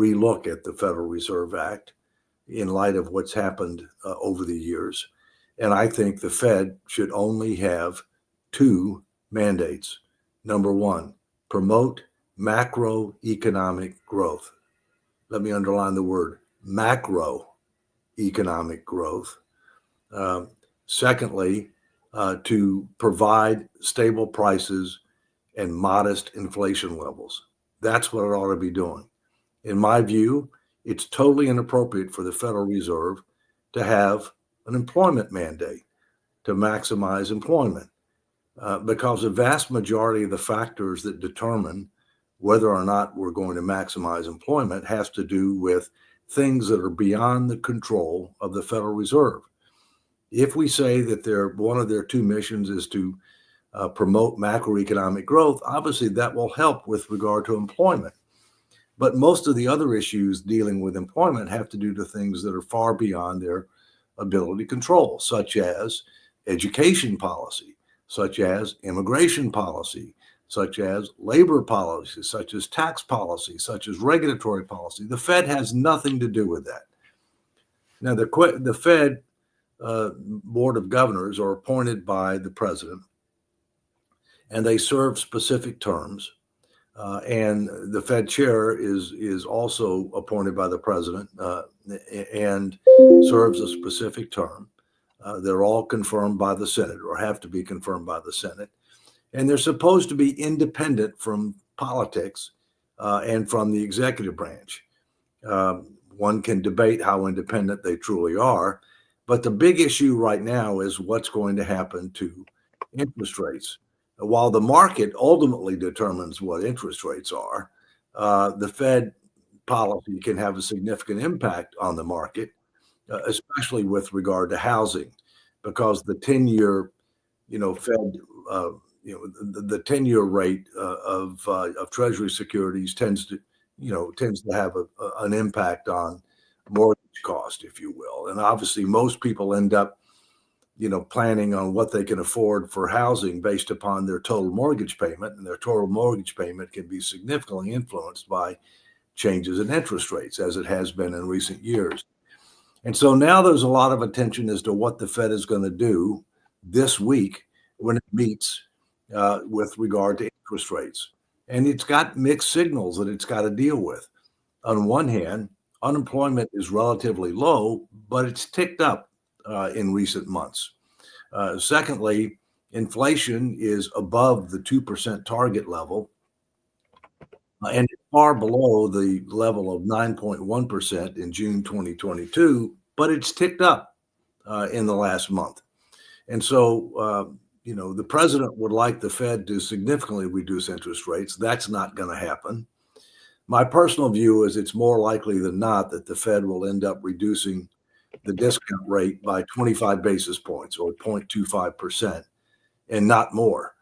relook at the Federal Reserve Act in light of what's happened over the years. And I think the Fed should only have two mandates. Number one, promote macroeconomic growth. Let me underline the word macroeconomic growth. Secondly, to provide stable prices and modest inflation levels. That's what it ought to be doing. In my view, it's totally inappropriate for the Federal Reserve to have an employment mandate to maximize employment because the vast majority of the factors that determine whether or not we're going to maximize employment has to do with things that are beyond the control of the Federal Reserve. If we say that one of their two missions is to promote macroeconomic growth, obviously that will help with regard to employment. But most of the other issues dealing with employment have to do to things that are far beyond their ability to control, such as education policy, such as immigration policy, such as labor policy, such as tax policy, such as regulatory policy. The Fed has nothing to do with that. Now, the Fed Board of Governors are appointed by the president, and they serve specific terms. And the Fed chair is also appointed by the president and serves a specific term. They're all confirmed by the Senate or have to be confirmed by the Senate. And they're supposed to be independent from politics and from the executive branch. One can debate how independent they truly are. But the big issue right now is what's going to happen to interest rates. While the market ultimately determines what interest rates are, the Fed policy can have a significant impact on the market, especially with regard to housing, because the 10-year, Fed, the 10-year rate of Treasury securities tends to have an impact on mortgage cost, if you will. And obviously, most people end up planning on what they can afford for housing based upon their total mortgage payment, and their total mortgage payment can be significantly influenced by changes in interest rates, as it has been in recent years. And so now there's a lot of attention as to what the Fed is going to do this week when it meets with regard to interest rates. And it's got mixed signals that it's got to deal with. On one hand, unemployment is relatively low, but it's ticked up in recent months. Secondly, inflation is above the 2% target level and far below the level of 9.1% in June 2022, but it's ticked up in the last month. And so, the president would like the Fed to significantly reduce interest rates. That's not going to happen. My personal view is it's more likely than not that the Fed will end up reducing the discount rate by 25 basis points or 0.25% and not more,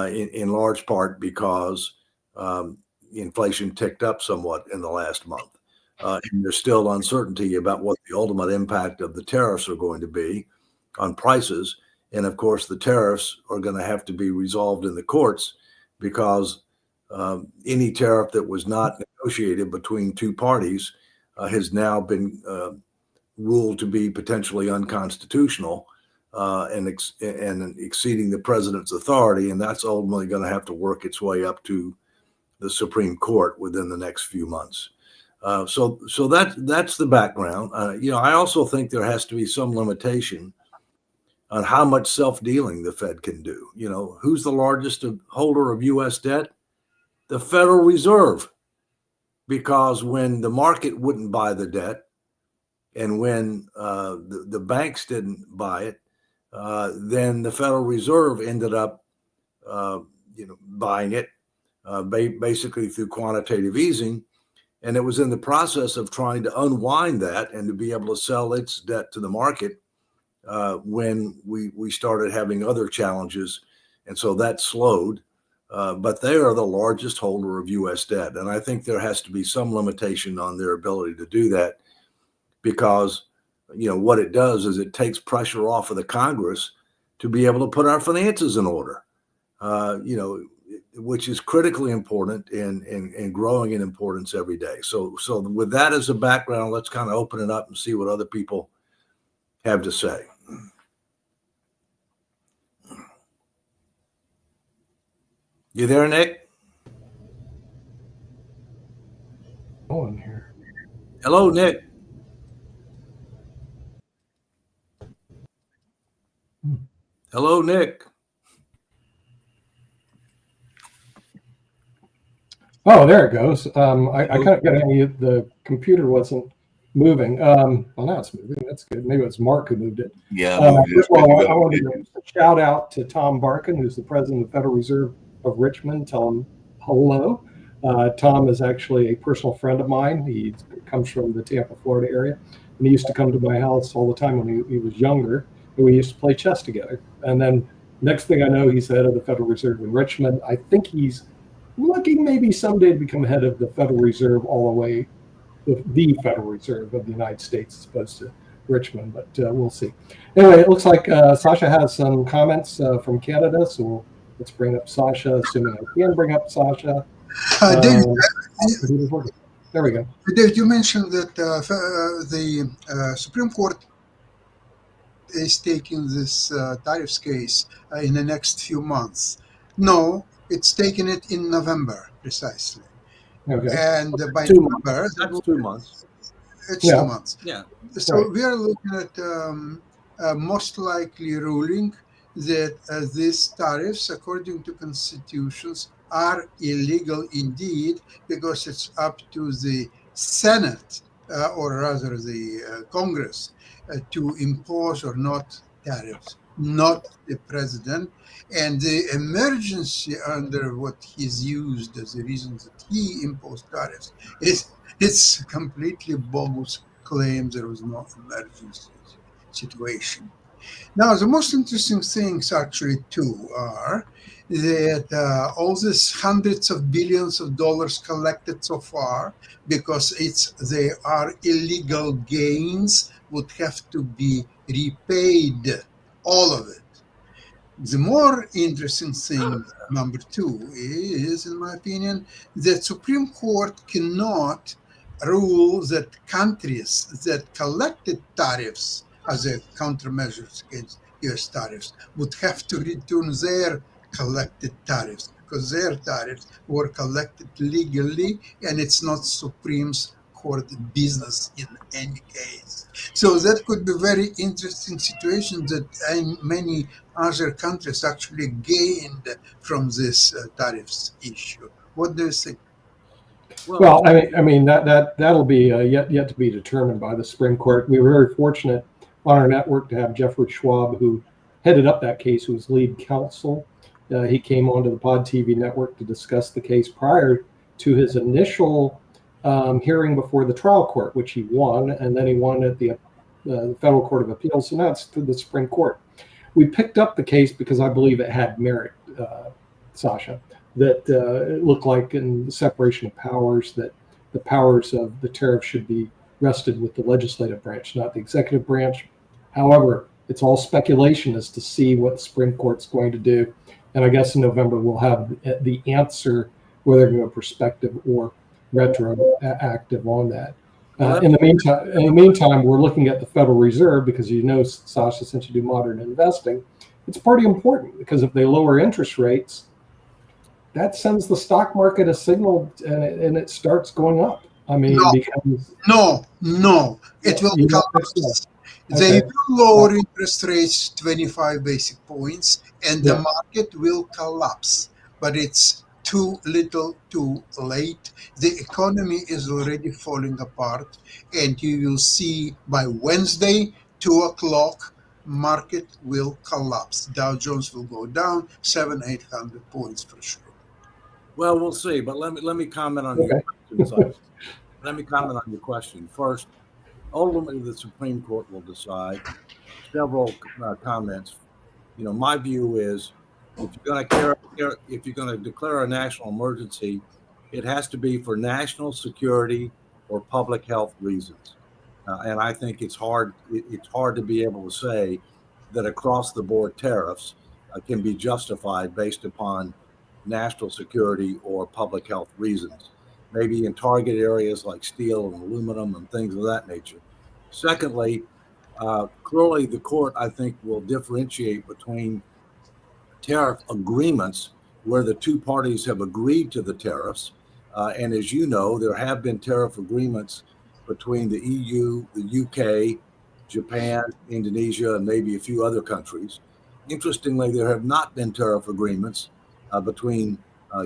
in large part because inflation ticked up somewhat in the last month. And there's still uncertainty about what the ultimate impact of the tariffs are going to be on prices. And of course, the tariffs are going to have to be resolved in the courts because any tariff that was not negotiated between two parties has now been ruled to be potentially unconstitutional and exceeding the president's authority. And that's ultimately going to have to work its way up to the Supreme Court within the next few months. So that's the background. I also think there has to be some limitation on how much self-dealing the Fed can do. Who's the largest holder of U.S. debt? The Federal Reserve. Because when the market wouldn't buy the debt, and when the banks didn't buy it, then the Federal Reserve ended up, buying it basically through quantitative easing. And it was in the process of trying to unwind that and to be able to sell its debt to the market when we started having other challenges. And so that slowed. But they are the largest holder of U.S. debt. And I think there has to be some limitation on their ability to do that because, what it does is it takes pressure off of the Congress to be able to put our finances in order. which is critically important and growing in importance every day. So with that as a background, let's kind of open it up and see what other people have to say. You there, Nick? On here. Hello, Nick. Hello, Nick. Oh, there it goes. I kind of got the computer wasn't moving. Well, now it's moving. That's good. Maybe it's Mark who moved it. Yeah. First of all, I wanted to shout out to Tom Barkin, who's the president of the Federal Reserve of Richmond. Tell him hello. Tom is actually a personal friend of mine. He comes from the Tampa, Florida area, and he used to come to my house all the time when he was younger, and we used to play chess together. And then next thing I know, he's the head of the Federal Reserve in Richmond. I think he's looking maybe someday to become head of the Federal Reserve all the way, the Federal Reserve of the United States as opposed to Richmond, but we'll see. Anyway, it looks like Sasha has some comments from Canada, so let's bring up Sasha, assuming I can bring up Sasha. Dave, there we go. Dave, you mentioned that the Supreme Court is taking this tariffs case in the next few months. No, it's taking it in November, precisely. Okay. And by 2 November, months. That's 2 months. It's Yeah. 2 months. Yeah. So Right. we are looking at most likely ruling that these tariffs, according to constitutions, are illegal indeed, because it's up to the Senate, or rather the Congress, to impose or not tariffs, not the president. And the emergency under what he's used as the reason that he imposed tariffs it's completely bogus claim there was no emergency situation. Now, the most interesting things actually too are that all these hundreds of billions of dollars collected so far, because they are illegal gains, would have to be repaid, all of it. The more interesting thing, number two, is, in my opinion, that Supreme Court cannot rule that countries that collected tariffs as a countermeasures against US tariffs would have to return their collected tariffs, because their tariffs were collected legally, and it's not Supreme's Court business in any case. So that could be very interesting situation that many other countries actually gained from this tariffs issue. What do you think? Well, I mean that'll be yet to be determined by the Supreme Court. We were very fortunate on our network to have Jeffrey Schwab, who headed up that case, who was lead counsel. He came onto the Pod TV network to discuss the case prior to his initial hearing before the trial court, which he won, and then he won at the Federal Court of Appeals, so now it's through the Supreme Court. We picked up the case because I believe it had merit, Sasha, that it looked like in the separation of powers that the powers of the tariff should be rested with the legislative branch, not the executive branch. However, it's all speculation as to see what the Supreme Court's going to do. And I guess in November we'll have the answer, whether they're going to go prospective or retroactive on that. In the meantime, we're looking at the Federal Reserve because, you know, Sasha, since you do modern investing, it's pretty important, because if they lower interest rates, that sends the stock market a signal, and it starts going up. I mean, no, it will collapse. They will lower interest rates 25 basic points, and the market will collapse. But it's too little, too late. The economy is already falling apart, and you will see by Wednesday, 2:00, market will collapse. Dow Jones will go down 700-800 points for sure. Well, we'll see. But let me comment on your question. Let me comment on your question first. Ultimately, the Supreme Court will decide. Several comments. You know, my view is, if you're going to declare a national emergency, it has to be for national security or public health reasons. And I think it's hard to be able to say that across the board tariffs can be justified based upon national security or public health reasons, maybe in target areas like steel and aluminum and things of that nature. Secondly, clearly the court, I think, will differentiate between tariff agreements where the two parties have agreed to the tariffs. And as you know, there have been tariff agreements between the EU, the UK, Japan, Indonesia, and maybe a few other countries. Interestingly, there have not been tariff agreements between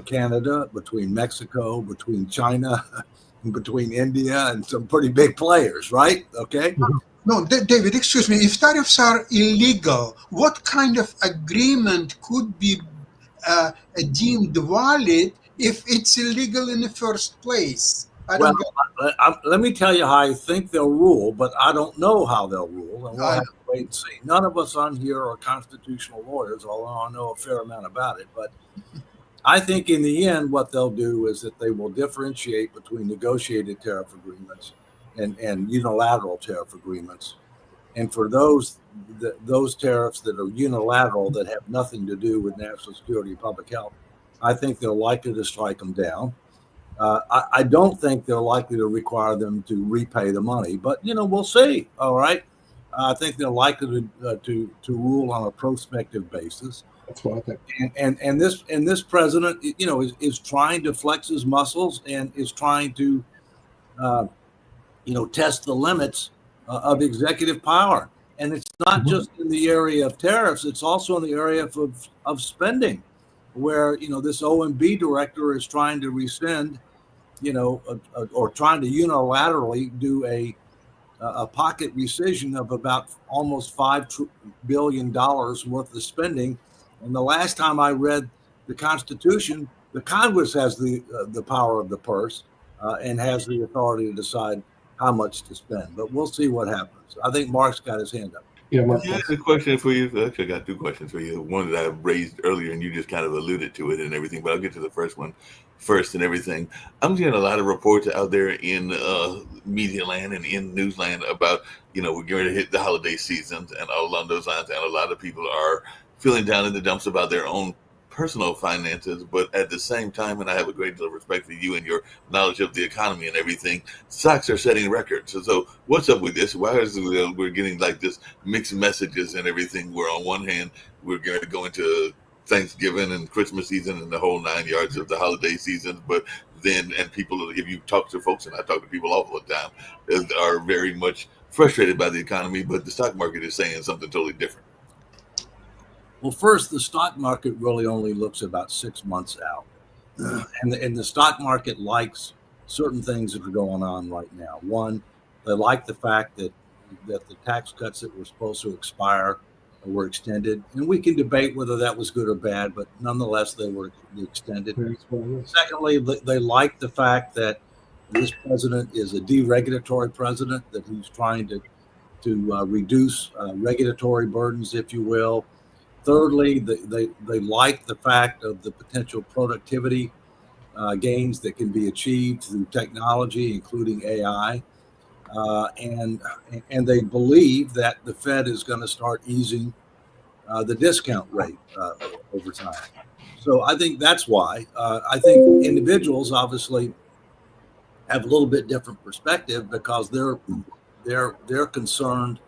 Canada, between Mexico, between China, between India, and some pretty big players, right? Okay. No, David, excuse me. If tariffs are illegal, what kind of agreement could be deemed valid if it's illegal in the first place? Let me tell you how I think they'll rule, but I don't know how they'll rule, and we'll have to wait and see. None of us on here are constitutional lawyers, although I know a fair amount about it. But I think in the end, what they'll do is that they will differentiate between negotiated tariff agreements and unilateral tariff agreements. And for those tariffs that are unilateral, that have nothing to do with national security and public health, I think they're likely to strike them down. I don't think they're likely to require them to repay the money, but we'll see. All right, I think they're likely to rule on a prospective basis. That's what I think. And this president, is trying to flex his muscles and is trying to, test the limits of executive power. And it's not just in the area of tariffs; it's also in the area of spending, where this OMB director is trying to rescind, or trying to unilaterally do a pocket rescission of about almost $5 billion worth of spending. And the last time I read the Constitution, the Congress has the power of the purse and has the authority to decide how much to spend. But we'll see what happens. I think Mark's got his hand up. Yeah, Mark. Yeah, a question for you. Actually, I got two questions for you. One that I raised earlier, and you just kind of alluded to it and everything, but I'll get to the first one first and everything. I'm getting a lot of reports out there in media land and in newsland about, we're going to hit the holiday seasons and all along those lines, and a lot of people are feeling down in the dumps about their own personal finances, but at the same time, and I have a great deal of respect for you and your knowledge of the economy and everything, stocks are setting records. So what's up with this? Why is we're getting like this mixed messages and everything, where on one hand, we're going to go into Thanksgiving and Christmas season and the whole 9 yards of the holiday season, but then, and people, if you talk to folks, and I talk to people all the time, are very much frustrated by the economy, but the stock market is saying something totally different. Well, first, the stock market really only looks about 6 months out. And the stock market likes certain things that are going on right now. One, they like the fact that the tax cuts that were supposed to expire were extended. And we can debate whether that was good or bad, but nonetheless, they were extended. Secondly, they like the fact that this president is a deregulatory president, that he's trying to reduce regulatory burdens, if you will. Thirdly, they like the fact of the potential productivity gains that can be achieved through technology, including AI. And they believe that the Fed is going to start easing the discount rate over time. So I think that's why. I think individuals obviously have a little bit different perspective, because they're concerned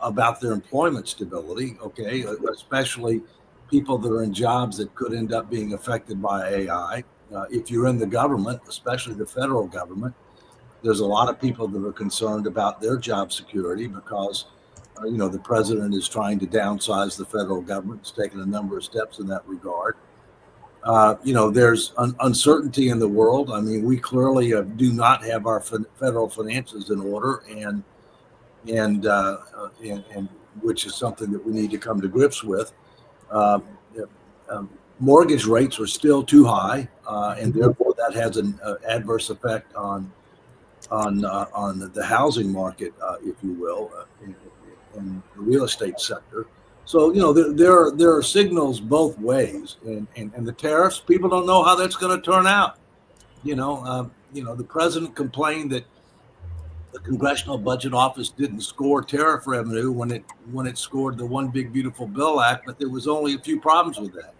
about their employment stability, okay, especially people that are in jobs that could end up being affected by AI. If you're in the government, especially the federal government, there's a lot of people that are concerned about their job security, because, the president is trying to downsize the federal government. It's taken a number of steps in that regard. There's uncertainty in the world. I mean, we clearly do not have our federal finances in order, and which is something that we need to come to grips with. Mortgage rates are still too high, and therefore that has an adverse effect on the housing market, if you will, in the real estate sector. So there are signals both ways, and the tariffs, people don't know how that's going to turn out. The president complained that the Congressional Budget Office didn't score tariff revenue when it scored the One Big Beautiful Bill Act, but there was only a few problems with that.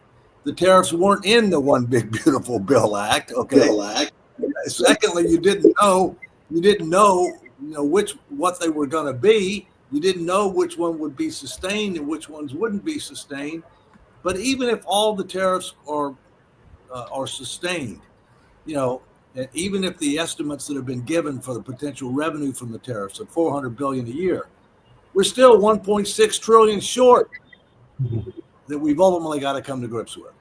the tariffs weren't in the One Big Beautiful Bill Act. Okay. Secondly, you didn't know, what they were going to be. You didn't know which one would be sustained and which ones wouldn't be sustained. But even if all the tariffs are sustained, and even if the estimates that have been given for the potential revenue from the tariffs are $400 billion a year, we're still 1.6 trillion short that we've ultimately got to come to grips with.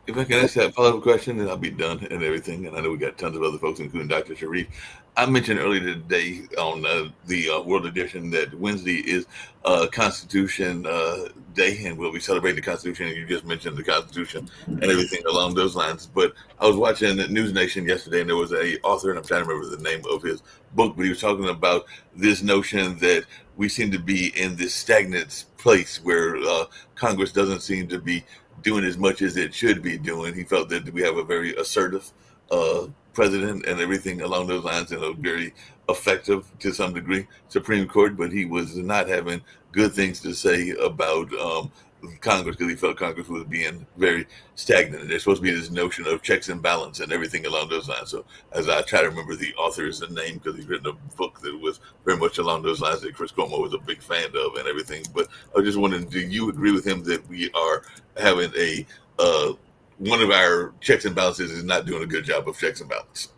If I can ask that follow-up question, then I'll be done and everything. And I know we got tons of other folks, including Dr. Sharif. I mentioned earlier today on the World Edition that Wednesday is Constitution Day, and we'll be celebrating the Constitution. And you just mentioned the Constitution and everything along those lines. But I was watching News Nation yesterday, and there was a author, and I'm trying to remember the name of his book, but he was talking about this notion that we seem to be in this stagnant place where Congress doesn't seem to be doing as much as it should be doing. He felt that we have a very assertive president and everything along those lines, and a very effective, to some degree, Supreme Court, but he was not having good things to say about Congress because he felt Congress was being very stagnant. And there's supposed to be this notion of checks and balance and everything along those lines. So as I try to remember the author's name, because he's written a book that was very much along those lines that Chris Cuomo was a big fan of and everything. But I was just wondering, do you agree with him that we are having a one of our checks and balances is not doing a good job of checks and balance?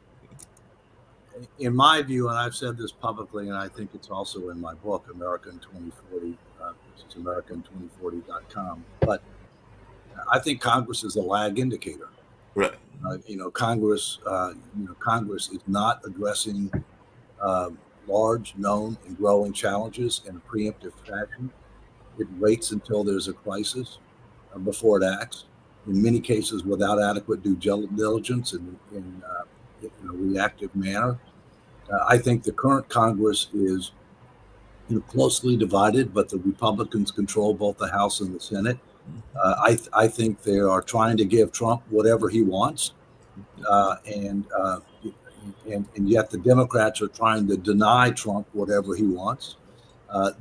In my view, and I've said this publicly, and I think it's also in my book, American 2040, which is American2040.com. But I think Congress is a lag indicator. Right. Congress is not addressing large, known, and growing challenges in a preemptive fashion. It waits until there's a crisis before it acts. In many cases, without adequate due diligence and in a reactive manner. I think the current Congress is closely divided, but the Republicans control both the House and the Senate. I think they are trying to give Trump whatever he wants, and yet the Democrats are trying to deny Trump whatever he wants.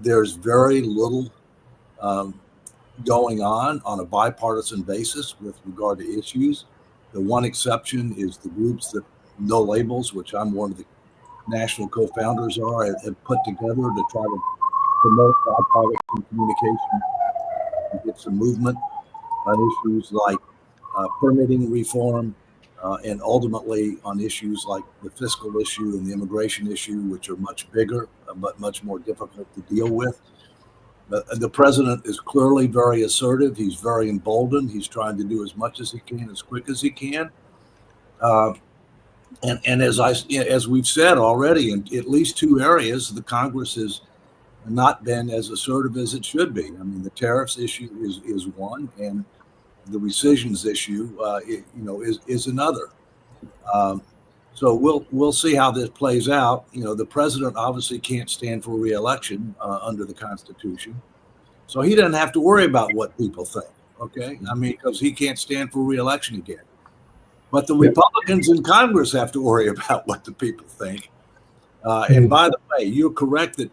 There's very little going on a bipartisan basis with regard to issues. The one exception is the groups that No Labels, which I'm one of the national co-founders have put together to try to promote bipartisan communication and get some movement on issues like permitting reform and ultimately on issues like the fiscal issue and the immigration issue, which are much bigger but much more difficult to deal with. The president is clearly very assertive. He's very emboldened. He's trying to do as much as he can, as quick as he can. And as we've said already, in at least two areas, the Congress has not been as assertive as it should be. I mean, the tariffs issue is one, and the rescissions issue, is another. So we'll see how this plays out. The president obviously can't stand for re-election under the Constitution, so he doesn't have to worry about what people think. Okay, I mean, because he can't stand for re-election again. But the Republicans in Congress have to worry about what the people think. And by the way, you're correct that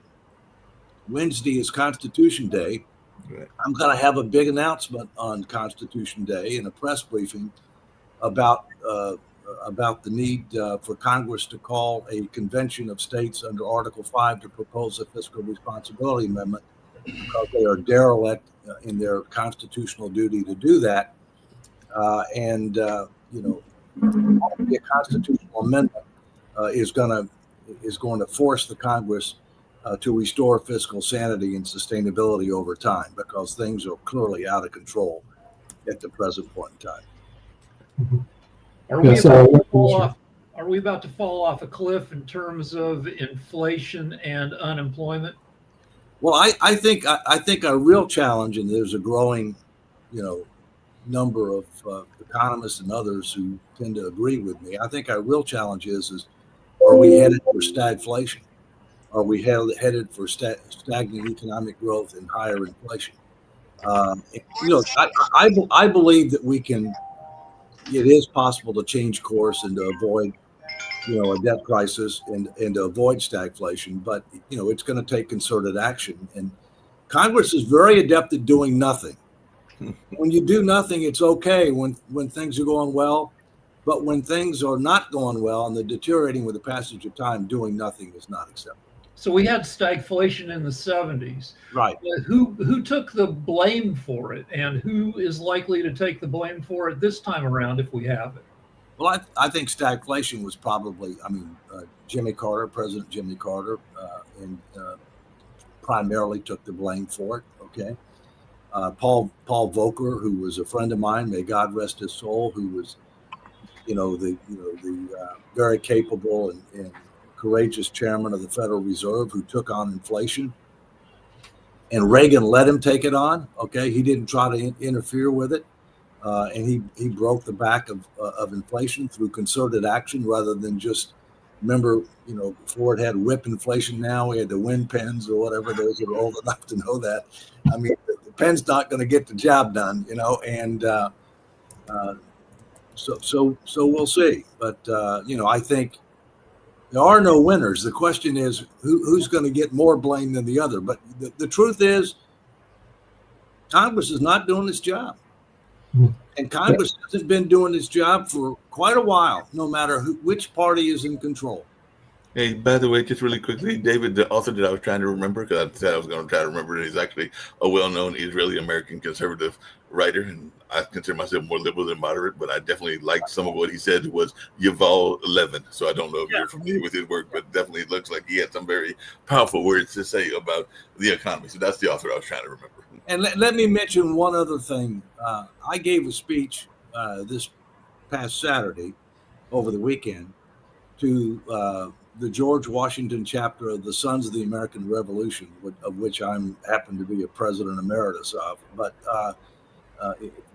Wednesday is Constitution Day. Right. I'm going to have a big announcement on Constitution Day in a press briefing about the need for Congress to call a convention of states under Article 5 to propose a fiscal responsibility amendment because they are derelict in their constitutional duty to do that. The constitutional amendment is going to force the Congress to restore fiscal sanity and sustainability over time, because things are clearly out of control at the present point in time. Are we about to fall off a cliff in terms of inflation and unemployment? Well, I think a real challenge, and there's a growing, number of economists and others who tend to agree with me. I think our real challenge is are we headed for stagflation? Are we headed for stagnant economic growth and higher inflation? I believe that we can. It is possible to change course and to avoid, a debt crisis and to avoid stagflation. But it's going to take concerted action. And Congress is very adept at doing nothing. When you do nothing, it's okay when things are going well. But when things are not going well and they're deteriorating with the passage of time, doing nothing is not acceptable. So we had stagflation in the 70s. Right. Who took the blame for it, and who is likely to take the blame for it this time around if we have it? Well, I think stagflation was probably, Jimmy Carter, President Jimmy Carter, and primarily took the blame for it. Okay. Paul Volcker, who was a friend of mine, may God rest his soul, who was, the very capable and courageous chairman of the Federal Reserve, who took on inflation, and Reagan let him take it on. Okay, he didn't try to interfere with it, and he broke the back of inflation through concerted action rather than just. Remember, before it had whip inflation, now we had the wind pens or whatever. Those are old enough to know that. I mean, the pen's not going to get the job done, and so we'll see. But I think there are no winners. The question is who's going to get more blame than the other. But the truth is, Congress is not doing its job. And Congress hasn't been doing its job for quite a while, no matter which party is in control. Hey, by the way, just really quickly, David, the author that I was trying to remember, because I said I was going to try to remember it, is actually a well-known Israeli-American conservative writer, and I consider myself more liberal than moderate, but I definitely liked some of what he said was Yuval Levin. So I don't know if you're familiar with his work, but definitely it looks like he had some very powerful words to say about the economy. So that's the author I was trying to remember. And let me mention one other thing. I gave a speech this past Saturday over the weekend to the George Washington chapter of the Sons of the American Revolution, of which I happen to be a president emeritus of, but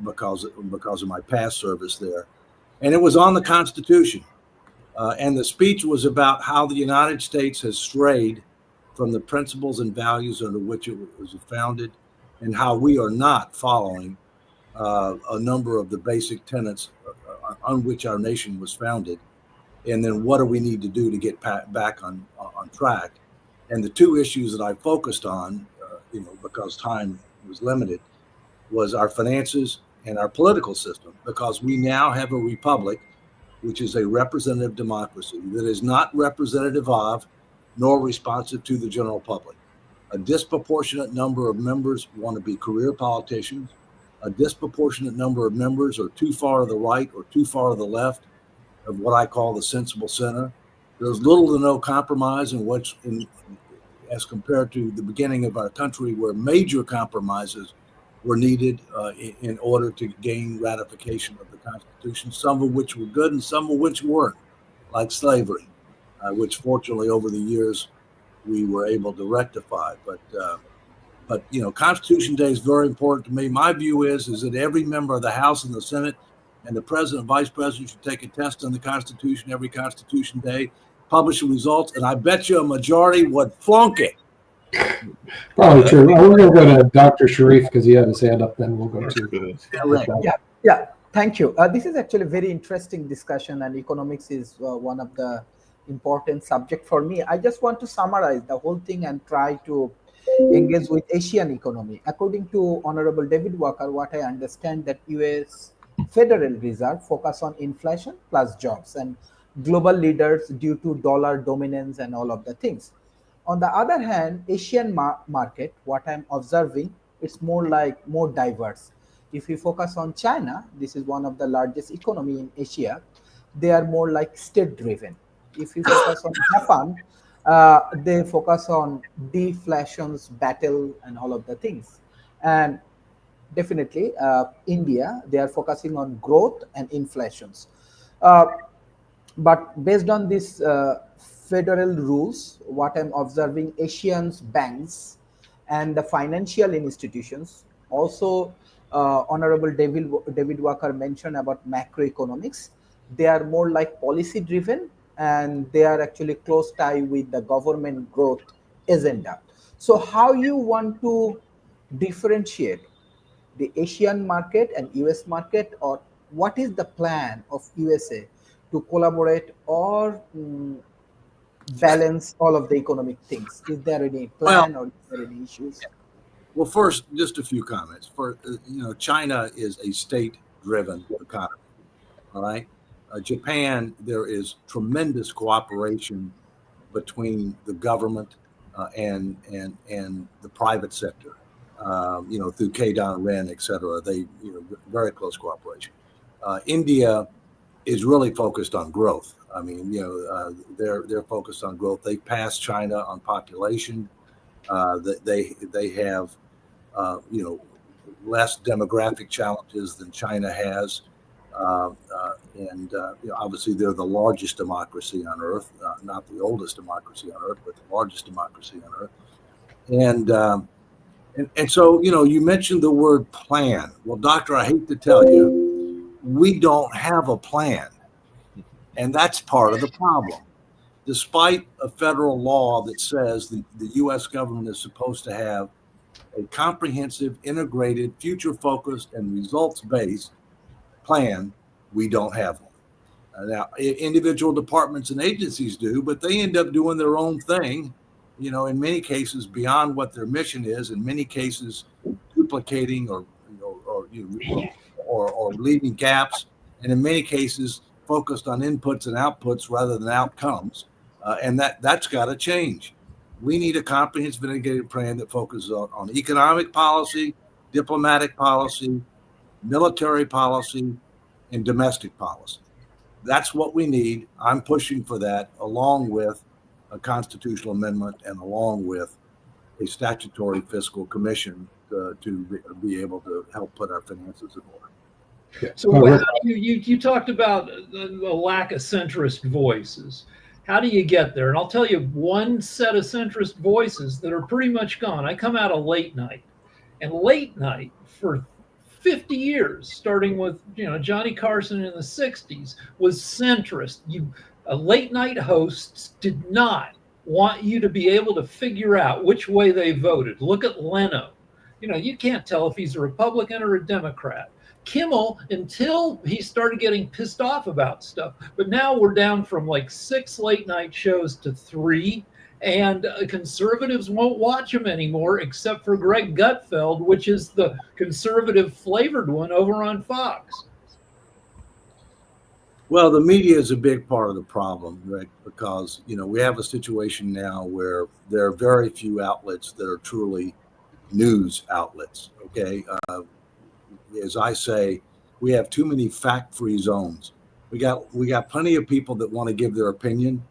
because of my past service there. And it was on the Constitution. And the speech was about how the United States has strayed from the principles and values under which it was founded, and how we are not following a number of the basic tenets on which our nation was founded. And then what do we need to do to get back on track? And the two issues that I focused on, because time was limited, was our finances and our political system, because we now have a republic, which is a representative democracy that is not representative of nor responsive to the general public. A disproportionate number of members want to be career politicians. A disproportionate number of members are too far to the right or too far to the left of what I call the sensible center. There's little to no compromise as compared to the beginning of our country, where major compromises were needed in order to gain ratification of the Constitution, some of which were good and some of which weren't, like slavery, which fortunately over the years we were able to rectify. But Constitution Day is very important to me. My view is that every member of the House and the Senate and the president and vice president should take a test on the Constitution every Constitution Day, publish the results, and I bet you a majority would flunk it. Probably true. We're going to go to Dr. Sharif because he had his hand up. Then we'll go to. Yeah. Thank you. This is actually a very interesting discussion, and economics is one of the important subject for me. I just want to summarize the whole thing and try to engage with Asian economy. According to Honorable David Walker, what I understand that U.S. Federal Reserve focus on inflation plus jobs and global leaders due to dollar dominance and all of the things. On the other hand, Asian market, what I'm observing, it's more diverse. If we focus on China, this is one of the largest economy in Asia. They are more like state driven. If we focus on Japan, they focus on deflation's battle and all of the things. And definitely India, they are focusing on growth and inflations. But based on this federal rules, what I'm observing, Asian banks and the financial institutions, also Honorable David Walker mentioned about macroeconomics. They are more like policy driven, and they are actually close tie with the government growth agenda. So how you want to differentiate the Asian market and US market, or what is the plan of USA to collaborate or balance all of the economic things? Is there any plan or is there any issues? Well, Yeah. I think, David, I think the best way to answer that question is to Well, first, just a few comments. China is a state-driven economy. All right. Japan, there is tremendous cooperation between the government and the private sector. Through Keidan Ren, et cetera. They, very close cooperation. India is really focused on growth. I mean, they're focused on growth. They passed China on population. They have, less demographic challenges than China has. Obviously they're the largest democracy on earth, not the oldest democracy on earth, but the largest democracy on earth. And so, you mentioned the word plan. Well, Doctor, I hate to tell you, we don't have a plan. And that's part of the problem. Despite a federal law that says the U.S. government is supposed to have a comprehensive, integrated, future-focused, and results-based plan, we don't have one. Now, individual departments and agencies do, but they end up doing their own thing, in many cases beyond what their mission is, in many cases duplicating or leaving gaps, and in many cases focused on inputs and outputs rather than outcomes. And that's got to change. We need a comprehensive integrated plan that focuses on economic policy, diplomatic policy, military policy, and domestic policy. That's what we need. I'm pushing for that, along with a constitutional amendment and along with a statutory fiscal commission to be able to help put our finances in order. So you talked about the lack of centrist voices. How do you get there? And I'll tell you one set of centrist voices that are pretty much gone. I come out of late night, and late night for 50 years, starting with Johnny Carson in the 60s, was centrist. Late night hosts did not want you to be able to figure out which way they voted. Look at Leno. You can't tell if he's a Republican or a Democrat. Kimmel, until he started getting pissed off about stuff. But now we're down from like 6 late night shows to 3. And conservatives won't watch them anymore, except for Greg Gutfeld, which is the conservative flavored one over on Fox. Well, the media is a big part of the problem, right? Because, we have a situation now where there are very few outlets that are truly news outlets, okay? As I say, we have too many fact-free zones. We got plenty of people that want to give their opinion.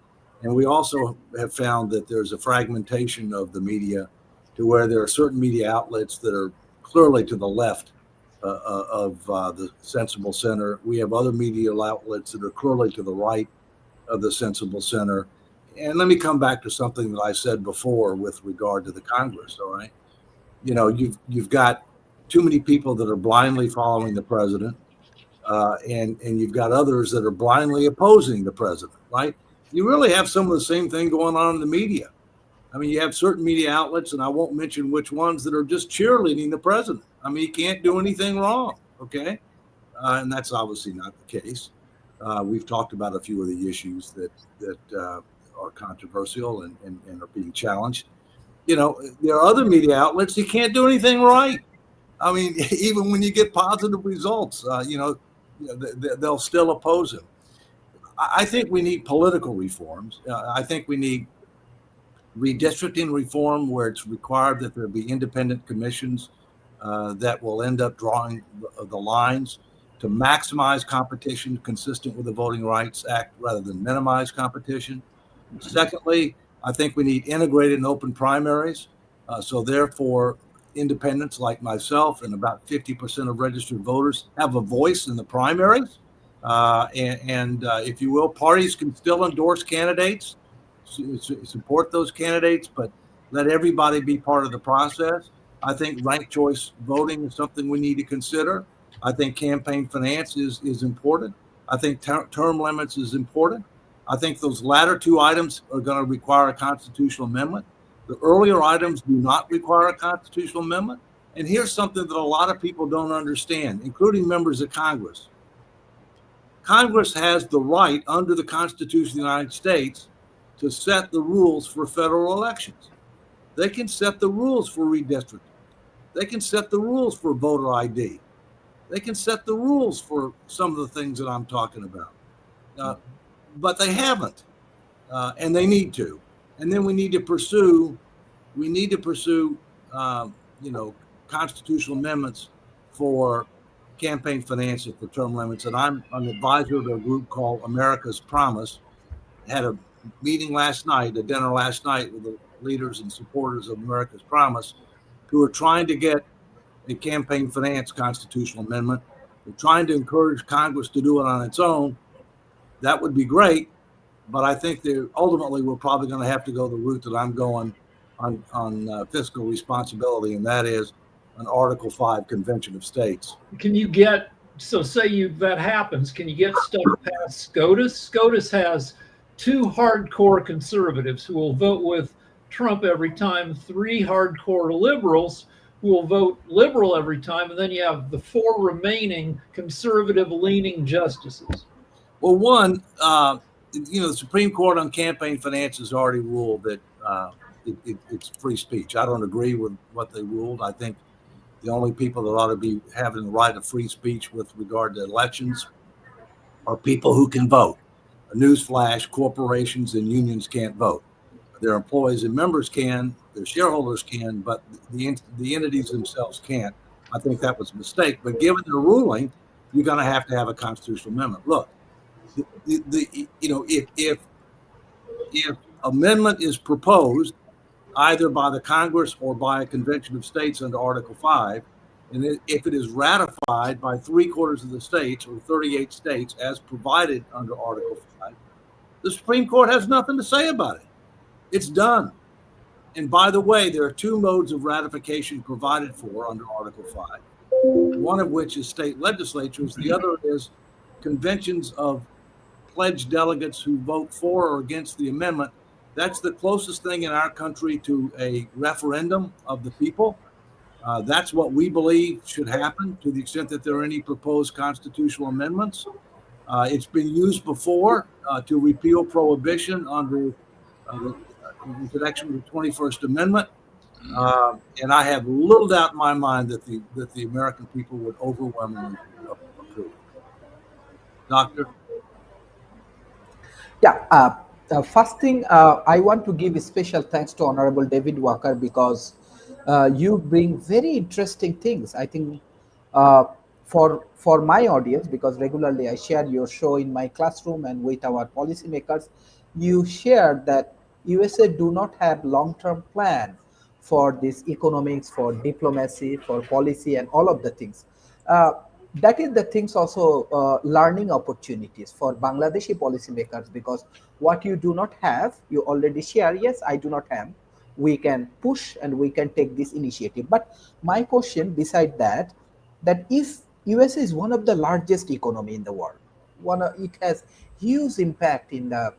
And we also have found that there's a fragmentation of the media to where there are certain media outlets that are clearly to the left of the sensible center. We have other media outlets that are clearly to the right of the sensible center. And let me come back to something that I said before with regard to the Congress, all right? You've got too many people that are blindly following the president, and you've got others that are blindly opposing the president, right? You really have some of the same thing going on in the media. I mean, you have certain media outlets, and I won't mention which ones, that are just cheerleading the president. I mean, he can't do anything wrong, okay? And that's obviously not the case. We've talked about a few of the issues that are controversial and are being challenged. There are other media outlets, he can't do anything right. I mean, even when you get positive results, they'll still oppose him. I think we need political reforms. I think we need redistricting reform, where it's required that there be independent commissions that will end up drawing the lines to maximize competition consistent with the Voting Rights Act rather than minimize competition. Secondly, I think we need integrated and open primaries. So therefore, independents like myself and about 50% of registered voters have a voice in the primaries. And if you will, parties can still endorse candidates, support those candidates, but let everybody be part of the process. I think ranked choice voting is something we need to consider. I think campaign finance is important. I think term limits is important. I think those latter two items are going to require a constitutional amendment. The earlier items do not require a constitutional amendment. And here's something that a lot of people don't understand, including members of Congress. Congress has the right under the Constitution of the United States to set the rules for federal elections. They can set the rules for redistricting. They can set the rules for voter ID. They can set the rules for some of the things that I'm talking about. But they haven't, and they need to. And then we need to pursue, constitutional amendments for campaign financing for term limits. And I'm an advisor to a group called America's Promise. Had a meeting last night, a dinner last night with the leaders and supporters of America's Promise, who are trying to get a campaign finance constitutional amendment. We're trying to encourage Congress to do it on its own. That would be great, but I think that ultimately we're probably going to have to go the route that I'm going on fiscal responsibility, and that is an Article 5 Convention of States. Can you get, so say that happens, can you get stuff past SCOTUS? SCOTUS has 2 hardcore conservatives who will vote with Trump every time, 3 hardcore liberals who will vote liberal every time, and then you have the 4 remaining conservative-leaning justices. Well, one, the Supreme Court on campaign finance has already ruled that it's free speech. I don't agree with what they ruled. I think the only people that ought to be having the right of free speech with regard to elections are people who can vote. A newsflash, corporations and unions can't vote. Their employees and members can, their shareholders can, but the entities themselves can't. I think that was a mistake. But given the ruling, you're going to have a constitutional amendment. Look, if amendment is proposed either by the Congress or by a convention of states under Article 5, and if it is ratified by 3/4 of the states or 38 states as provided under Article 5, the Supreme Court has nothing to say about it. It's done. And by the way, there are 2 modes of ratification provided for under Article 5, one of which is state legislatures. The other is conventions of pledged delegates who vote for or against the amendment. That's the closest thing in our country to a referendum of the people. That's what we believe should happen to the extent that there are any proposed constitutional amendments. It's been used before to repeal prohibition under in connection with the 21st Amendment. And I have little doubt in my mind that the American people would overwhelmingly approve. Doctor? Yeah. First thing, I want to give a special thanks to Honorable David Walker because you bring very interesting things. I think for my audience, because regularly I share your show in my classroom and with our policymakers, you share that USA do not have long-term plan for this economics, for diplomacy, for policy, and all of the things. That is the things also learning opportunities for Bangladeshi policymakers, because what you do not have, you already share. Yes, I do not have. We can push and we can take this initiative. But my question beside that if USA is one of the largest economy in the world, it has huge impact in the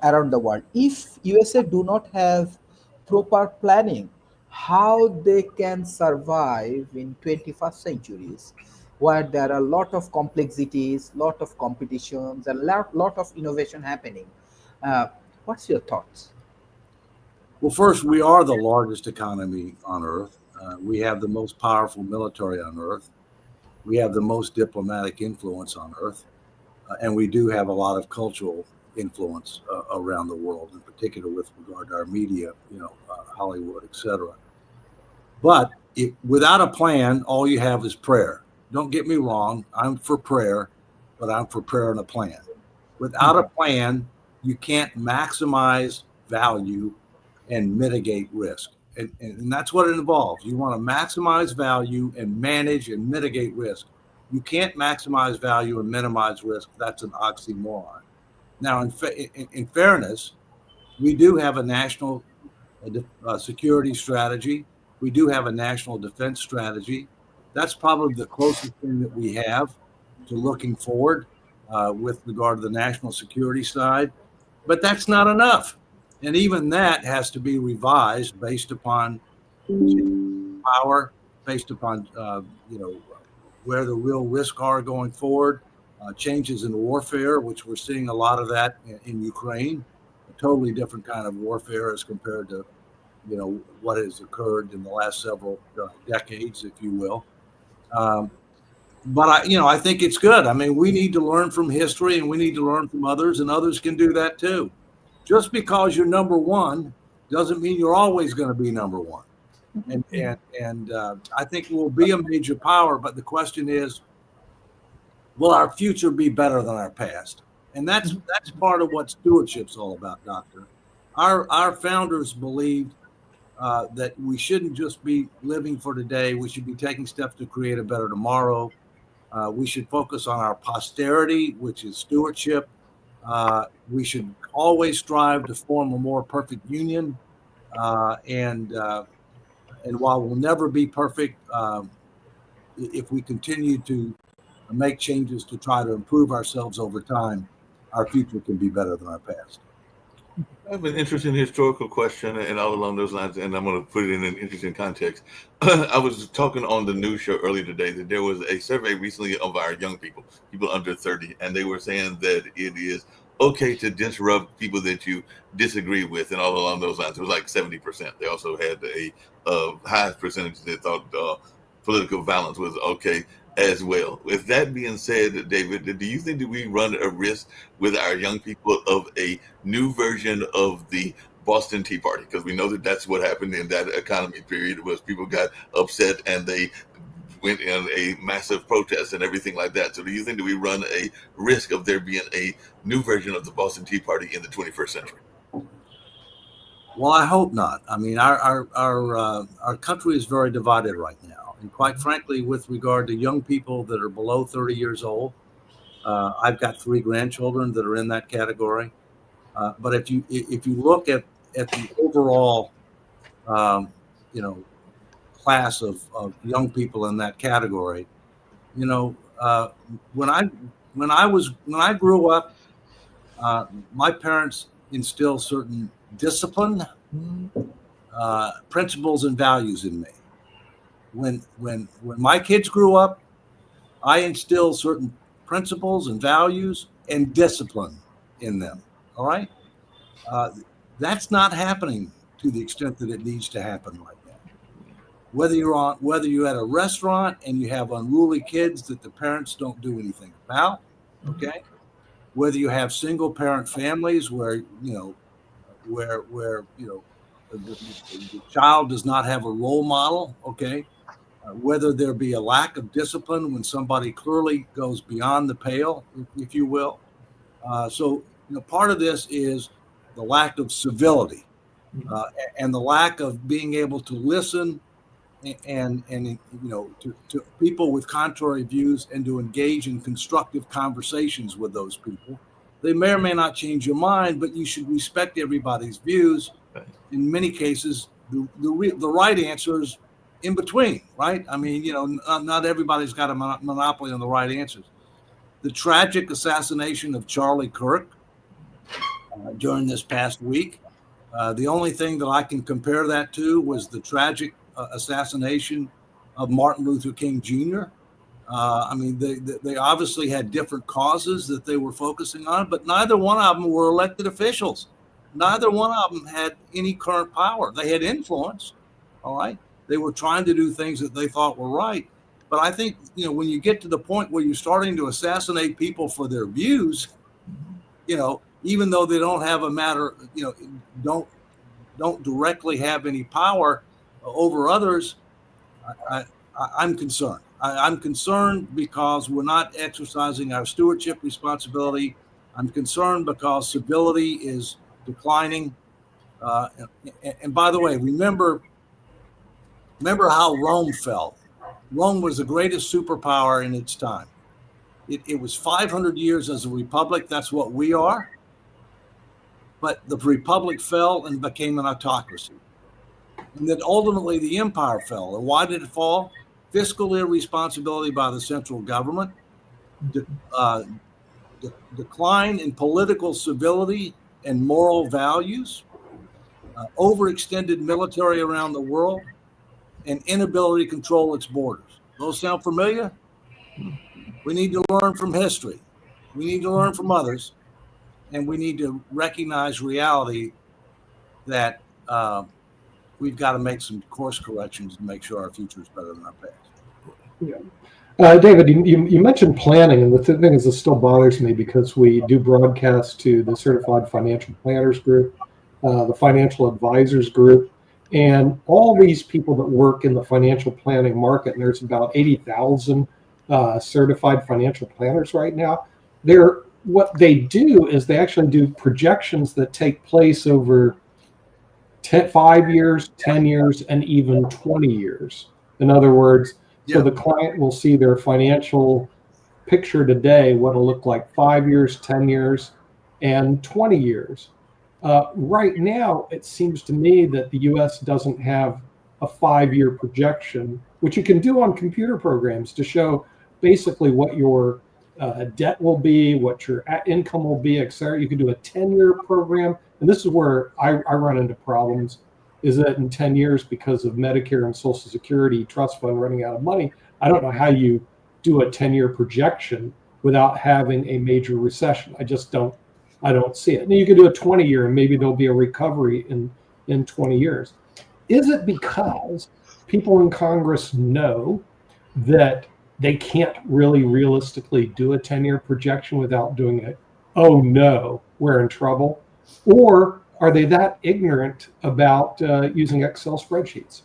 around the world. If USA do not have proper planning, how they can survive in 21st centuries, where there are a lot of complexities, lot of competitions, and lot of innovation happening. What's your thoughts? Well, first, we are the largest economy on earth. We have the most powerful military on earth. We have the most diplomatic influence on earth. And we do have a lot of cultural influence around the world, in particular with regard to our media, Hollywood, etc. But without a plan, all you have is prayer. Don't get me wrong, I'm for prayer, but I'm for prayer and a plan. Without a plan, you can't maximize value and mitigate risk. And that's what it involves. You want to maximize value and manage and mitigate risk. You can't maximize value and minimize risk. That's an oxymoron. Now, in fairness, we do have a national security strategy. We do have a national defense strategy. That's probably the closest thing that we have to looking forward with regard to the national security side. But that's not enough. And even that has to be revised based upon power, based upon, where the real risks are going forward, changes in warfare, which we're seeing a lot of that in Ukraine, a totally different kind of warfare as compared to, what has occurred in the last several decades, if you will. But I think it's good. I mean, we need to learn from history, and we need to learn from others, and others can do that too. Just because you're number one doesn't mean you're always going to be number one. And I think we'll be a major power, but the question is, will our future be better than our past? And that's part of what stewardship's all about, Doctor. Our founders believed that we shouldn't just be living for today. We should be taking steps to create a better tomorrow. We should focus on our posterity, which is stewardship. We should always strive to form a more perfect union. And while we'll never be perfect, if we continue to make changes to try to improve ourselves over time, our future can be better than our past. I have an interesting historical question, and all along those lines, and I'm going to put it in an interesting context. I was talking on the news show earlier today that there was a survey recently of our young people under 30, and they were saying that it is okay to disrupt people that you disagree with, and all along those lines. It was like 70%. They also had a highest percentage that thought political violence was okay as well. With that being said, David, do you think that we run a risk with our young people of a new version of the Boston Tea Party? Because we know that that's what happened in that economy period, was people got upset and they went in a massive protest and everything like that. So do you think that we run a risk of there being a new version of the Boston Tea Party in the 21st century? Well, I hope not. I mean, our country is very divided right now. And quite frankly, with regard to young people that are below 30 years old, I've got 3 grandchildren that are in that category. But if you look at the overall, class of young people in that category, when I grew up, my parents instilled certain discipline, principles, and values in me. When my kids grew up, I instilled certain principles and values and discipline in them. All right, that's not happening to the extent that it needs to happen right now. Whether you're at a restaurant and you have unruly kids that the parents don't do anything about, okay. Whether you have single parent families where the child does not have a role model, okay. Whether there be a lack of discipline when somebody clearly goes beyond the pale, if you will. So part of this is the lack of civility and the lack of being able to listen and to people with contrary views and to engage in constructive conversations with those people. They may or may not change your mind, but you should respect everybody's views. In many cases, the right answer is in between, right? I mean, not everybody's got a monopoly on the right answers. The tragic assassination of Charlie Kirk during this past week, the only thing that I can compare that to was the tragic assassination of Martin Luther King Jr. I mean, they obviously had different causes that they were focusing on, but neither one of them were elected officials. Neither one of them had any current power. They had influence, all right? They were trying to do things that they thought were right. But I think, when you get to the point where you're starting to assassinate people for their views, even though they don't have don't directly have any power over others, I'm concerned. I'm concerned because we're not exercising our stewardship responsibility. I'm concerned because civility is declining. And by the way, remember how Rome fell. Rome was the greatest superpower in its time. It was 500 years as a republic. That's what we are. But the republic fell and became an autocracy. And then ultimately the empire fell. And why did it fall? Fiscal irresponsibility by the central government, decline in political civility and moral values, overextended military around the world, and inability to control its borders. Those sound familiar? We need to learn from history. We need to learn from others. And we need to recognize reality that we've got to make some course corrections to make sure our future is better than our past. Yeah. David, you mentioned planning, and the thing is, this still bothers me because we do broadcast to the Certified Financial Planners Group, the Financial Advisors Group, and all these people that work in the financial planning market, and there's about 80,000 certified financial planners right now. What they do is they actually do projections that take place over 5 years, 10 years, and even 20 years. In other words, so the client will see their financial picture today, what it'll look like 5 years, 10 years, and 20 years. Right now, it seems to me that the U.S. doesn't have a 5-year projection, which you can do on computer programs to show basically what your debt will be, what your income will be, et cetera. You can do a 10-year program. And this is where I run into problems, is that in 10 years, because of Medicare and Social Security trust fund running out of money, I don't know how you do a 10-year projection without having a major recession. I don't see it. And you can do a 20-year and maybe there'll be a recovery in 20 years. Is it because people in Congress know that they can't really realistically do a 10-year projection without doing it? Oh no, we're in trouble. Or are they that ignorant about using Excel spreadsheets?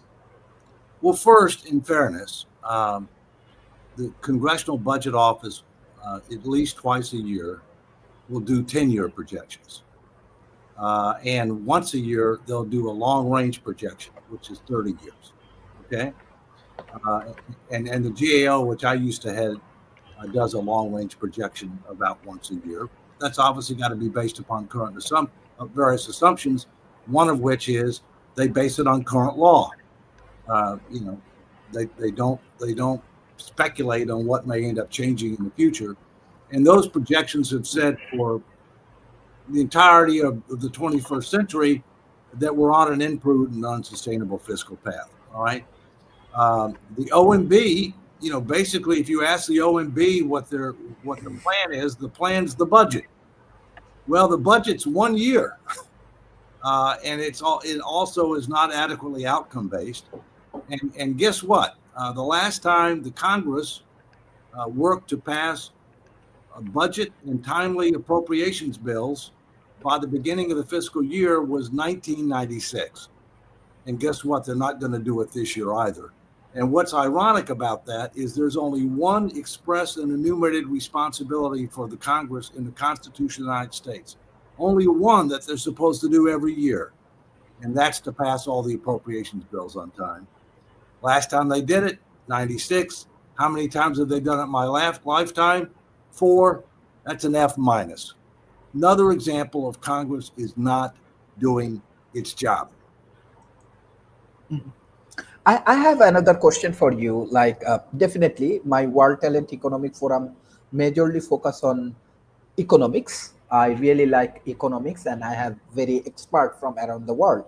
Well, first, in fairness, the Congressional Budget Office, at least twice a year, will do 10-year projections. And once a year, they'll do a long-range projection, which is 30 years. Okay? And the GAO, which I used to head, does a long-range projection about once a year. That's obviously got to be based upon current various assumptions, one of which is they base it on current law. They don't speculate on what may end up changing in the future. And those projections have said for the entirety of the 21st century that we're on an imprudent and unsustainable fiscal path. All right. The OMB, basically, if you ask the OMB what the plan is, the plan's the budget. Well, the budget's 1 year, and it also is not adequately outcome based. And guess what? The last time the Congress worked to pass a budget and timely appropriations bills by the beginning of the fiscal year was 1996. And guess what? They're not going to do it this year either. And what's ironic about that is there's only one express and enumerated responsibility for the Congress in the Constitution of the United States. Only one that they're supposed to do every year. And that's to pass all the appropriations bills on time. Last time they did it, 96. How many times have they done it in my lifetime? 4. That's an F minus. Another example of Congress is not doing its job. I have another question for you. Definitely, my World Talent Economic Forum majorly focus on economics. I really like economics, and I have very expert from around the world.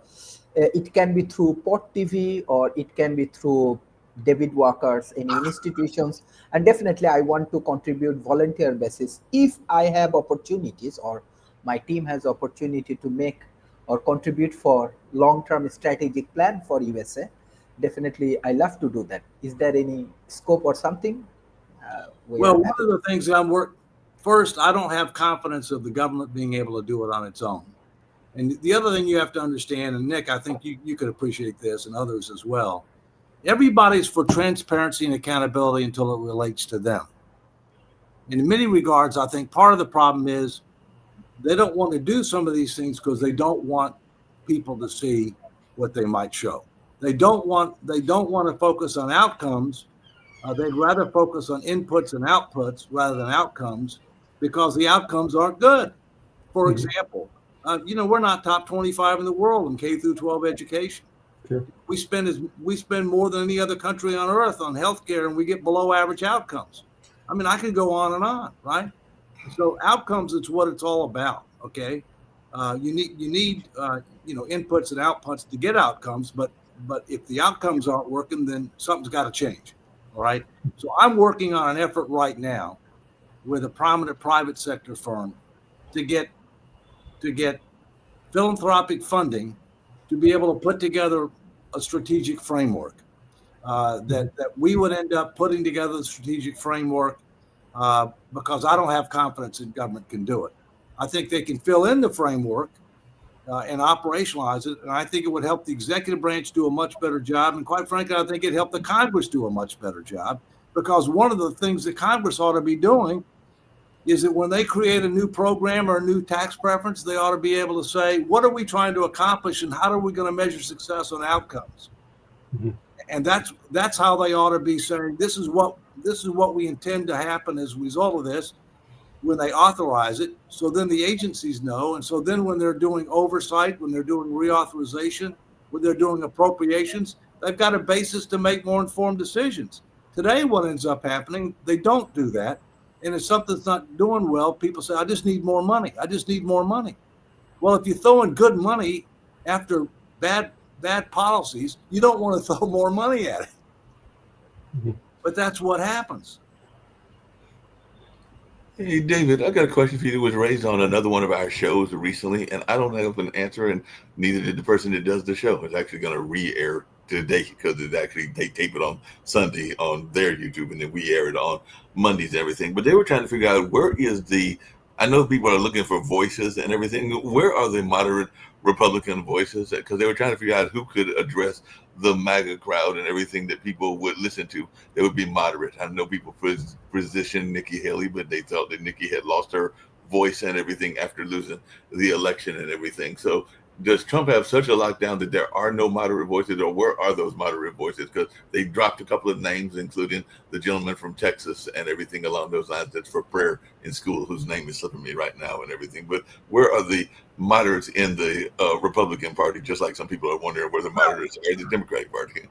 It can be through Pot TV, or it can be through David Walker's, any institutions. And definitely, I want to contribute volunteer basis. If I have opportunities, or my team has opportunity to make or contribute for long-term strategic plan for USA, definitely I love to do that. Is there any scope or something? Well, one of the things first, I don't have confidence of the government being able to do it on its own. And the other thing you have to understand, and Nick, I think you could appreciate this, and others as well, everybody's for transparency and accountability until it relates to them. And in many regards, I think part of the problem is they don't want to do some of these things because they don't want people to see what they might show. They don't want to focus on outcomes. They'd rather focus on inputs and outputs rather than outcomes, because the outcomes aren't good. For example, we're not top 25 in the world in K through 12 education. Sure. We spend more than any other country on earth on healthcare, and we get below average outcomes. I mean, I could go on, right? So outcomes, it's what it's all about. Okay, you need inputs and outputs to get outcomes, but if the outcomes aren't working, then something's got to change. All right. So I'm working on an effort right now with a prominent private sector firm to get philanthropic funding to be able to put together a strategic framework. That we would end up putting together the strategic framework because I don't have confidence in government can do it. I think they can fill in the framework and operationalize it, and I think it would help the executive branch do a much better job. And quite frankly, I think it'd help the Congress do a much better job, because one of the things that Congress ought to be doing is that when they create a new program or a new tax preference, they ought to be able to say, what are we trying to accomplish and how are we going to measure success on outcomes? Mm-hmm. And that's how they ought to be saying, this is what we intend to happen as a result of this when they authorize it. So then the agencies know. And so then when they're doing oversight, when they're doing reauthorization, when they're doing appropriations, they've got a basis to make more informed decisions. Today, what ends up happening, they don't do that. And if something's not doing well, people say, I just need more money. I just need more money. Well, if you throw in good money after bad policies, you don't want to throw more money at it. Mm-hmm. But that's what happens. Hey, David, I got a question for you that was raised on another one of our shows recently, and I don't have an answer, and neither did the person that does the show. It's actually going to re-air today because they tape it on Sunday on their YouTube, and then we air it on Mondays and everything. But they were trying to figure out I know people are looking for voices and everything. Where are the moderate Republican voices? Because they were trying to figure out who could address the MAGA crowd and everything that people would listen to. They would be moderate. I know people positioned Nikki Haley, but they thought that Nikki had lost her voice and everything after losing the election and everything. So does Trump have such a lockdown that there are no moderate voices, or where are those moderate voices? Because they dropped a couple of names, including the gentleman from Texas and everything along those lines that's for prayer in school, whose name is slipping me right now and everything. But where are the moderates in the Republican Party, just like some people are wondering where the moderates are in the Democratic Party?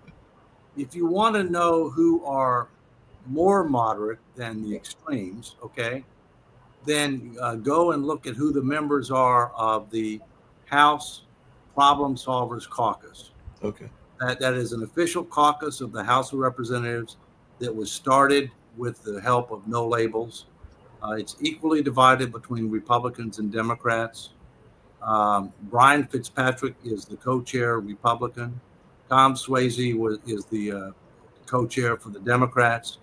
If you want to know who are more moderate than the extremes, okay, then go and look at who the members are of the House Problem Solvers Caucus. Okay. That is an official caucus of the House of Representatives that was started with the help of No Labels. It's equally divided between Republicans and Democrats. Brian Fitzpatrick is the co-chair Republican. Tom Swayze is the co-chair for the Democrats.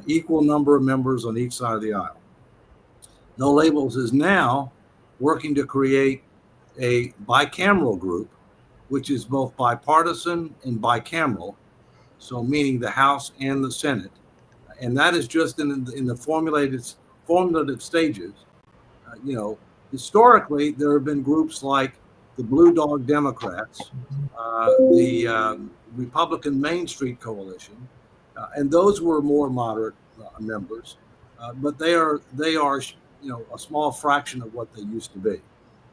Equal number of members on each side of the aisle. No Labels is now working to create a bicameral group, which is both bipartisan and bicameral, so meaning the House and the Senate. And that is just in the formulative stages. Historically, there have been groups like the Blue Dog Democrats, the Republican Main Street Coalition, and those were more moderate members, but they are a small fraction of what they used to be.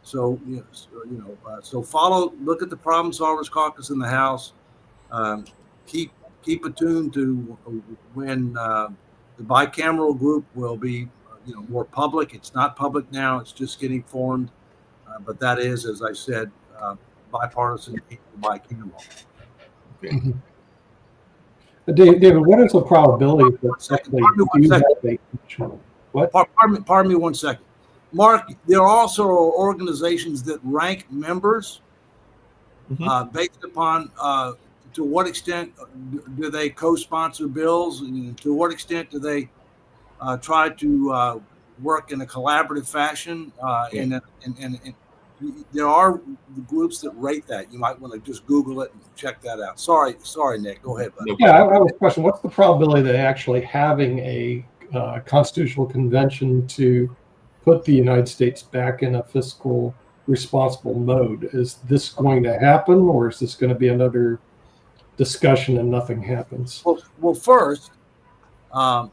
So look at the Problem Solvers Caucus in the House. Keep attuned to when the bicameral group will be more public. It's not public now; it's just getting formed. But that is, as I said, bipartisan, bicameral. Okay. David, what is the probability that What? Pardon me 1 second. Mark, there are also organizations that rank members based upon to what extent do they co-sponsor bills, and to what extent do they try to work in a collaborative fashion. And there are groups that rate that. You might want to just Google it and check that out. Sorry, Nick. Go ahead, buddy. Yeah, I have a question. What's the probability that actually having a constitutional convention to put the United States back in a fiscal responsible mode? Is this going to happen, or is this going to be another discussion and nothing happens? Well, first, I'm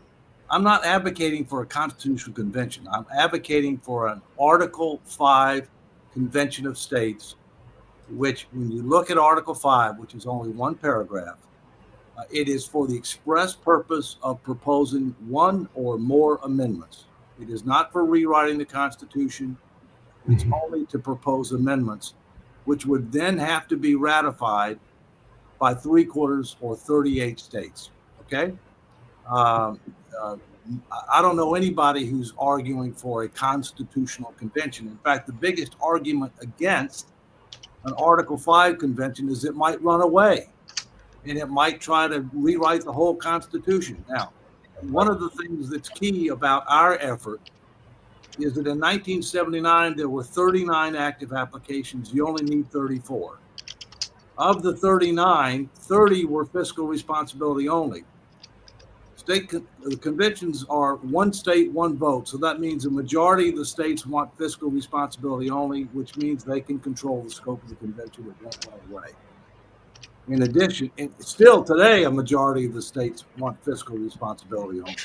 not advocating for a constitutional convention. I'm advocating for an Article 5 Convention of States, which, when you look at Article 5, which is only one paragraph, it is for the express purpose of proposing one or more amendments. It is not for rewriting the Constitution. It's only to propose amendments, which would then have to be ratified by 3/4 or 38 states. Okay? I don't know anybody who's arguing for a constitutional convention. In fact, the biggest argument against an Article 5 convention is it might run away and it might try to rewrite the whole Constitution. Now, one of the things that's key about our effort is that in 1979, there were 39 active applications. You only need 34. Of the 39, 30 were fiscal responsibility only. The conventions are one state, one vote. So that means a majority of the states want fiscal responsibility only, which means they can control the scope of the convention. It won't run away. In addition, and still today, a majority of the states want fiscal responsibility only.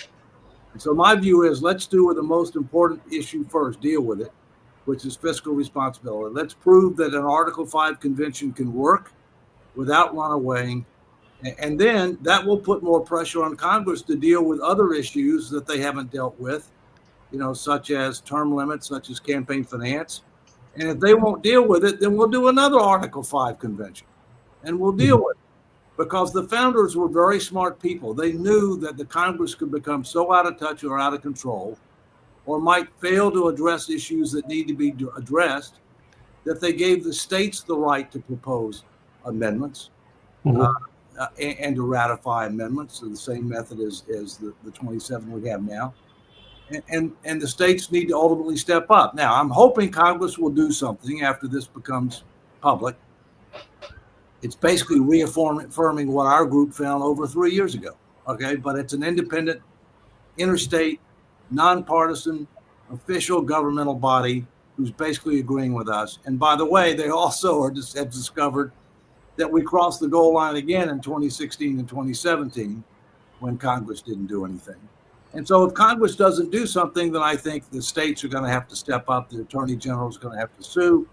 And so my view is let's do with the most important issue first, deal with it, which is fiscal responsibility. Let's prove that an Article 5 convention can work without runawaying. And then that will put more pressure on Congress to deal with other issues that they haven't dealt with, such as term limits, such as campaign finance. And if they won't deal with it, then we'll do another Article 5 convention and we'll deal with it. Because the founders were very smart people. They knew that the Congress could become so out of touch or out of control, or might fail to address issues that need to be addressed, that they gave the states the right to propose amendments. And to ratify amendments to the same method as the 27 we have now. And the states need to ultimately step up. Now, I'm hoping Congress will do something after this becomes public. It's basically reaffirming what our group found over 3 years ago, okay? But it's an independent, interstate, nonpartisan, official governmental body who's basically agreeing with us. And by the way, they also have discovered that we crossed the goal line again in 2016 and 2017 when Congress didn't do anything. And so if Congress doesn't do something, then I think the states are going to have to step up. The Attorney General is going to have to sue,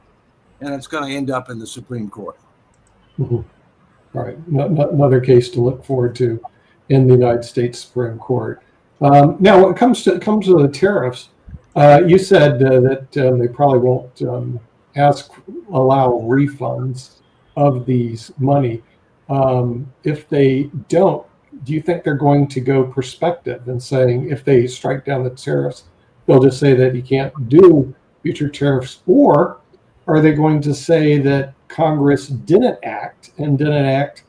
and it's going to end up in the Supreme Court. All right. Another case to look forward to in the United States Supreme Court. Now, when it comes to the tariffs, you said that they probably won't allow refunds of these money. If they don't, do you think they're going to go prospective and saying if they strike down the tariffs, they'll just say that you can't do future tariffs? Or are they going to say that Congress didn't act, and didn't act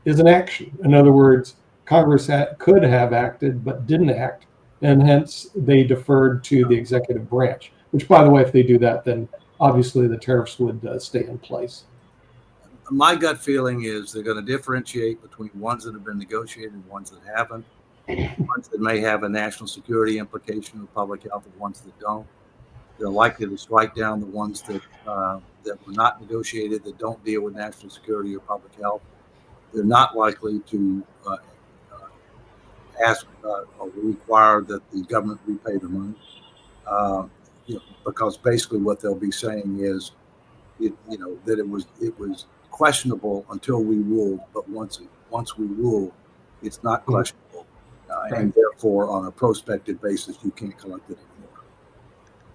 is an action? In other words, Congress could have acted but didn't act, and hence they deferred to the executive branch, which, by the way, if they do that, then obviously the tariffs would stay in place. My gut feeling is they're going to differentiate between ones that have been negotiated and ones that haven't, ones that may have a national security implication or public health and ones that don't. They're likely to strike down the ones that were not negotiated, that don't deal with national security or public health. They're not likely to ask or require that the government repay the money, because basically what they'll be saying is, that it was questionable until we ruled, but once we rule, it's not questionable, and therefore on a prospective basis you can't collect it anymore.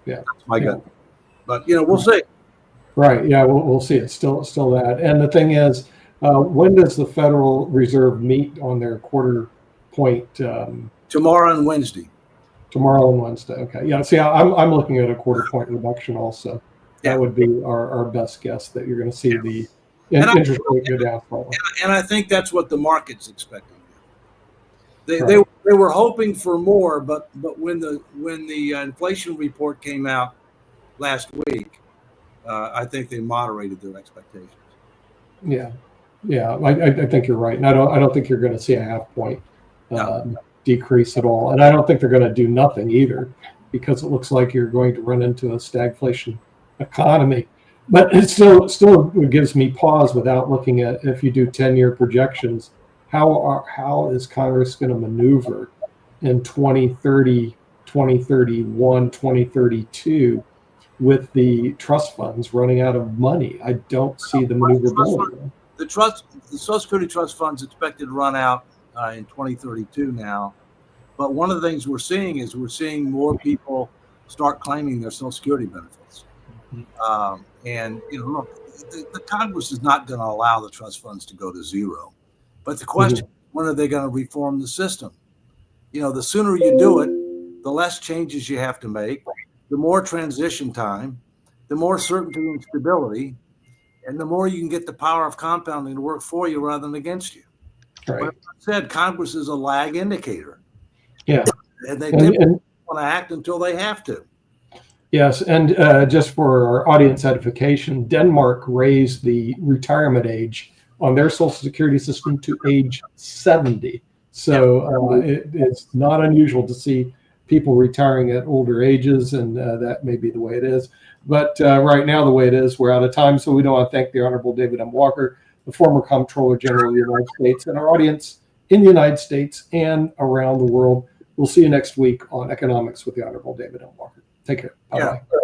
Yeah, that's my gut. But we'll see. Right. Yeah, we'll see. It's still that. And the thing is, when does the Federal Reserve meet on their quarter point? Tomorrow and Wednesday. Tomorrow and Wednesday. Okay. Yeah. See, I'm looking at a quarter point reduction also. Yeah. That would be our best guess that you're going to see the interest rate go down. And I think that's what the market's expecting. They were hoping for more, but when the inflation report came out last week, I think they moderated their expectations. Yeah, I think you're right, and I don't think you're going to see a half point decrease at all, and I don't think they're going to do nothing either, because it looks like you're going to run into a stagflation economy. But it still gives me pause without looking at, if you do 10-year projections, how is Congress going to maneuver in 2030, 2031, 2032 with the trust funds running out of money? I don't see the maneuverability. The Social Security trust funds expected to run out in 2032 now. But one of the things we're seeing more people start claiming their Social Security benefits. And look, the Congress is not going to allow the trust funds to go to zero. But the question is, when are they going to reform the system? The sooner you do it, the less changes you have to make, the more transition time, the more certainty and stability. And the more you can get the power of compounding to work for you rather than against you. Right. But I said Congress is a lag indicator. Yeah. And they And, typically and want to act until they have to. yes, and just for our audience edification, Denmark raised the retirement age on their social security system to age 70. So it's not unusual to see people retiring at older ages, and that may be the way it is. But right now, the way it is, we're out of time. So we don't want to thank the Honorable David M. Walker, the former Comptroller General of the United States, and our audience in the United States and around the world. We'll see you next week on Economics with the Honorable David M. Walker. Take care. Bye-bye. Yeah.